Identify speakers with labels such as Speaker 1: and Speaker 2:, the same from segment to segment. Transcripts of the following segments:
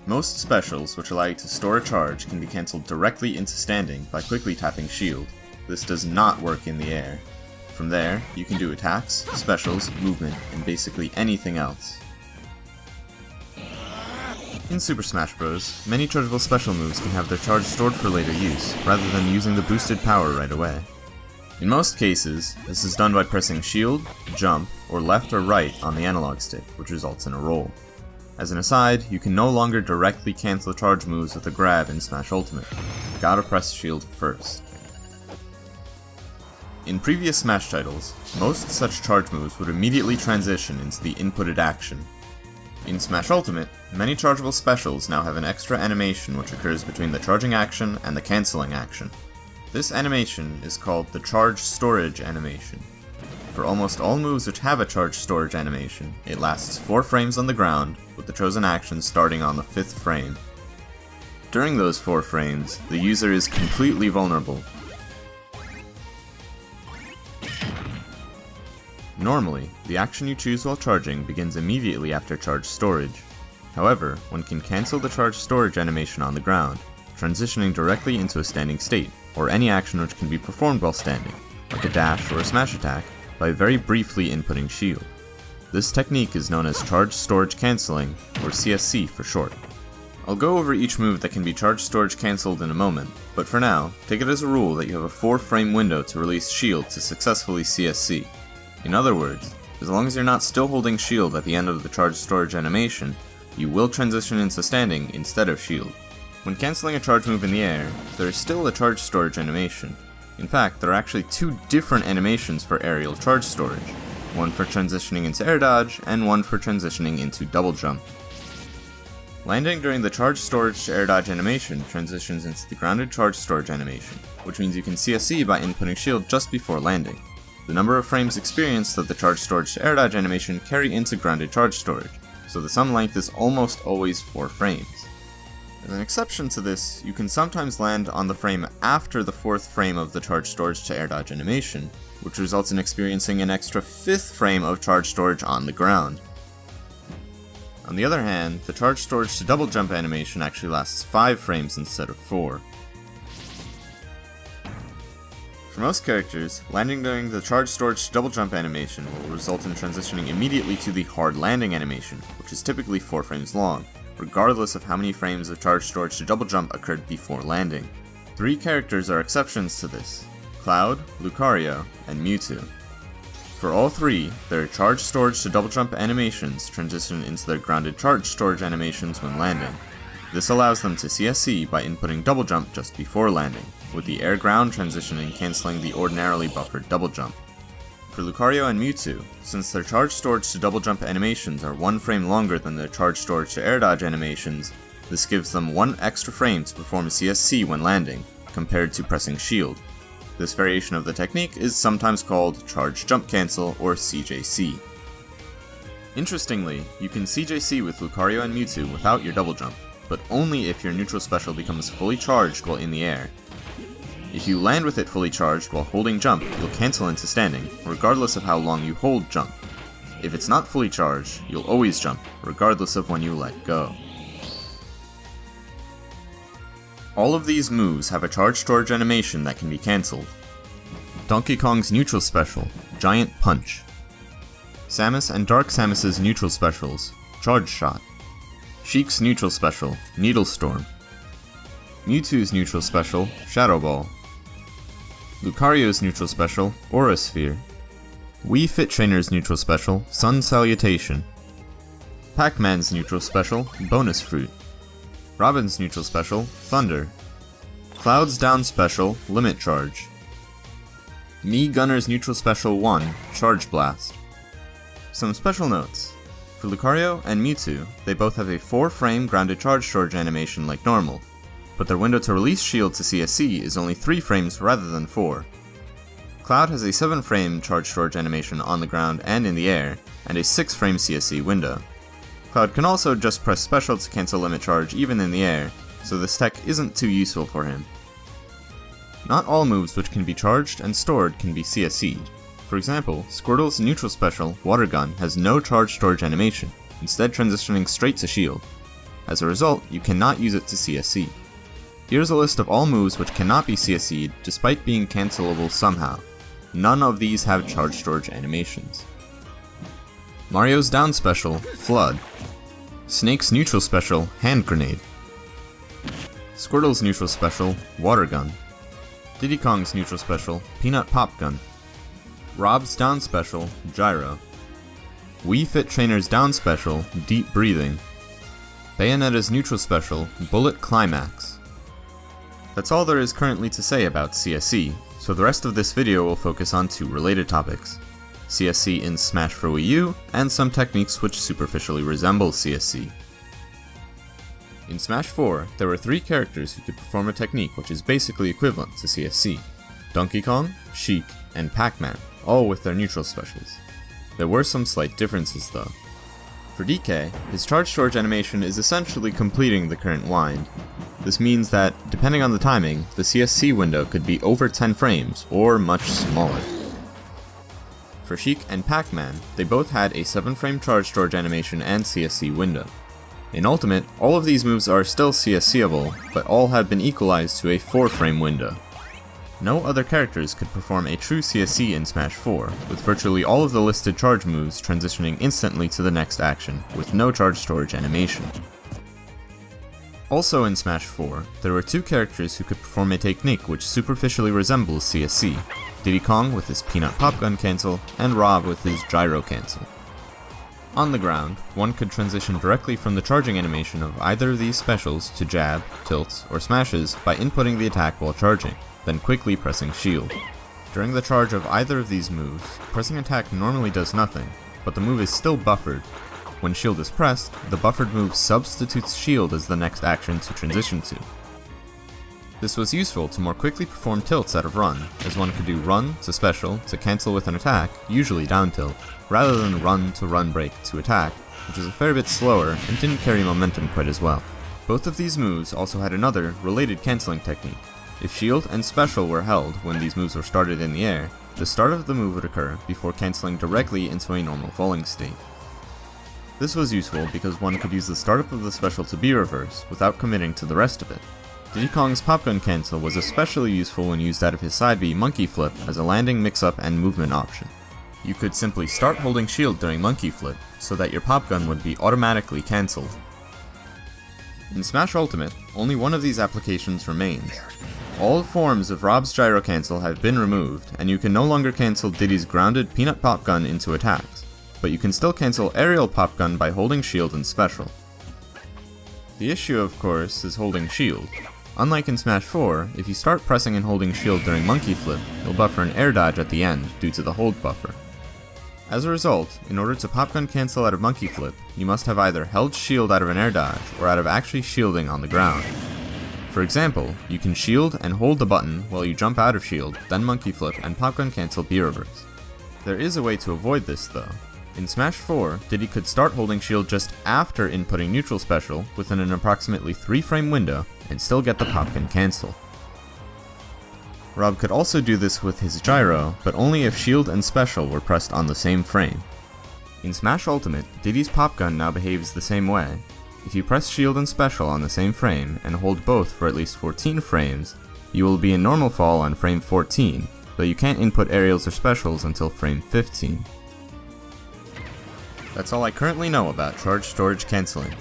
Speaker 1: Most specials which allow you to store a charge can be cancelled directly into standing by quickly tapping shield. This does not work in the air. From there, you can do attacks, specials, movement, and basically anything else. In Super Smash Bros., many chargeable special moves can have their charge stored for later use, rather than using the boosted power right away. In most cases, this is done by pressing shield, jump, or left or right on the analog stick, which results in a roll. As an aside, you can no longer directly cancel charge moves with a grab in Smash Ultimate. You gotta press shield first. In previous Smash titles, most such charge moves would immediately transition into the inputted action. In Smash Ultimate, many chargeable specials now have an extra animation which occurs between the charging action and the cancelling action. This animation is called the charge storage animation. For almost all moves which have a charge storage animation, it lasts 4 frames on the ground, with the chosen action starting on the 5th frame. During those 4 frames, the user is completely vulnerable. Normally, the action you choose while charging begins immediately after charge storage. However, one can cancel the charge storage animation on the ground, transitioning directly into a standing state, or any action which can be performed while standing, like a dash or a smash attack, by very briefly inputting shield. This technique is known as charge storage cancelling, or CSC for short. I'll go over each move that can be charge storage cancelled in a moment, but for now, take it as a rule that you have a 4-frame window to release shield to successfully CSC. In other words, as long as you're not still holding shield at the end of the charge storage animation, you will transition into standing instead of shield. When cancelling a charge move in the air, there is still a charge storage animation. In fact, there are actually 2 different animations for aerial charge storage, one for transitioning into air dodge, and one for transitioning into double jump. Landing during the charge storage to air dodge animation transitions into the grounded charge storage animation, which means you can CSC by inputting shield just before landing. The number of frames experienced of the charge storage to air dodge animation carry into grounded charge storage, so the sum length is almost always 4 frames. As an exception to this, you can sometimes land on the frame after the 4th frame of the charge storage to air dodge animation, which results in experiencing an extra 5th frame of charge storage on the ground. On the other hand, the charge storage to double jump animation actually lasts 5 frames instead of 4. For most characters, landing during the charge storage to double jump animation will result in transitioning immediately to the hard landing animation, which is typically 4 frames long, regardless of how many frames of charge storage to double jump occurred before landing. 3 characters are exceptions to this: Cloud, Lucario, and Mewtwo. For all 3, their charge storage to double jump animations transition into their grounded charge storage animations when landing. This allows them to CSC by inputting double jump just before landing, with the air-ground transitioning cancelling the ordinarily buffered double jump. For Lucario and Mewtwo, since their charge storage to double jump animations are 1 frame longer than their charge storage to air dodge animations, this gives them 1 extra frame to perform a CSC when landing, compared to pressing shield. This variation of the technique is sometimes called charge jump cancel or CJC. Interestingly, you can CJC with Lucario and Mewtwo without your double jump, but only if your neutral special becomes fully charged while in the air. If you land with it fully charged while holding jump, you'll cancel into standing, regardless of how long you hold jump. If it's not fully charged, you'll always jump, regardless of when you let go. All of these moves have a charge storage animation that can be cancelled. Donkey Kong's neutral special, Giant Punch. Samus and Dark Samus's neutral specials, Charge Shot. Sheik's neutral special, Needle Storm. Mewtwo's neutral special, Shadow Ball. Lucario's neutral special, Aura Sphere. Wii Fit Trainer's neutral special, Sun Salutation. Pac-Man's neutral special, Bonus Fruit. Robin's neutral special, Thunder. Cloud's down special, Limit Charge. Mii Gunner's neutral special 1, Charge Blast. Some special notes. For Lucario and Mewtwo, they both have a 4-frame grounded charge storage animation like normal, but their window to release shield to CSC is only 3 frames rather than 4. Cloud has a 7-frame charge storage animation on the ground and in the air, and a 6-frame CSC window. Cloud can also just press special to cancel limit charge even in the air, so this tech isn't too useful for him. Not all moves which can be charged and stored can be CSCed. For example, Squirtle's neutral special, Water Gun, has no charge storage animation, instead transitioning straight to shield. As a result, you cannot use it to CSC. Here's a list of all moves which cannot be CSC'd despite being cancelable somehow. None of these have charge storage animations. Mario's down special, Flood. Snake's neutral special, Hand Grenade. Squirtle's neutral special, Water Gun. Diddy Kong's neutral special, Peanut Pop Gun. Rob's down special, Gyro. Wii Fit Trainer's down special, Deep Breathing. Bayonetta's neutral special, Bullet Climax. That's all there is currently to say about CSC, so the rest of this video will focus on two related topics: CSC in Smash for Wii U, and some techniques which superficially resemble CSC. In Smash 4, there were 3 characters who could perform a technique which is basically equivalent to CSC: Donkey Kong, Sheik, and Pac-Man, all with their neutral specials. There were some slight differences though. For DK, his charge storage animation is essentially completing the current wind. This means that, depending on the timing, the CSC window could be over 10 frames, or much smaller. For Sheik and Pac-Man, they both had a 7-frame charge storage animation and CSC window. In Ultimate, all of these moves are still CSCable, but all have been equalized to a 4-frame window. No other characters could perform a true CSC in Smash 4, with virtually all of the listed charge moves transitioning instantly to the next action, with no charge storage animation. Also in Smash 4, there were 2 characters who could perform a technique which superficially resembles CSC: Diddy Kong with his Peanut Pop Gun cancel, and Rob with his Gyro cancel. On the ground, one could transition directly from the charging animation of either of these specials to jab, tilts, or smashes by inputting the attack while charging, then quickly pressing shield. During the charge of either of these moves, pressing attack normally does nothing, but the move is still buffered. When shield is pressed, the buffered move substitutes shield as the next action to transition to. This was useful to more quickly perform tilts out of run, as one could do run to special to cancel with an attack, usually down tilt, rather than run to run break to attack, which is a fair bit slower and didn't carry momentum quite as well. Both of these moves also had another, related canceling technique. If shield and special were held when these moves were started in the air, the start of the move would occur before canceling directly into a normal falling state. This was useful because one could use the startup of the special to be reversed without committing to the rest of it. Diddy Kong's Pop Gun cancel was especially useful when used out of his side B Monkey Flip as a landing mix-up and movement option. You could simply start holding shield during Monkey Flip so that your Pop Gun would be automatically cancelled. In Smash Ultimate, only one of these applications remains. All forms of Rob's Gyro cancel have been removed, and you can no longer cancel Diddy's grounded Peanut Pop Gun into attacks, but you can still cancel Aerial Pop Gun by holding shield and special. The issue, of course, is holding shield. Unlike in Smash 4, if you start pressing and holding shield during Monkey Flip, you'll buffer an air dodge at the end due to the hold buffer. As a result, in order to Pop Gun cancel out of Monkey Flip, you must have either held shield out of an air dodge or out of actually shielding on the ground. For example, you can shield and hold the button while you jump out of shield, then Monkey Flip and Pop Gun cancel B-reverse. There is a way to avoid this though. In Smash 4, Diddy could start holding shield just after inputting neutral special within an approximately 3-frame window and still get the Pop Gun cancel. Rob could also do this with his Gyro, but only if shield and special were pressed on the same frame. In Smash Ultimate, Diddy's Pop Gun now behaves the same way. If you press shield and special on the same frame and hold both for at least 14 frames, you will be in normal fall on frame 14, though you can't input aerials or specials until frame 15. That's all I currently know about charge storage canceling.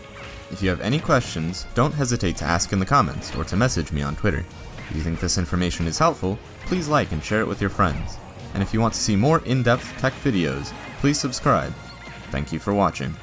Speaker 1: If you have any questions, don't hesitate to ask in the comments or to message me on Twitter. If you think this information is helpful, please like and share it with your friends. And if you want to see more in-depth tech videos, please subscribe. Thank you for watching.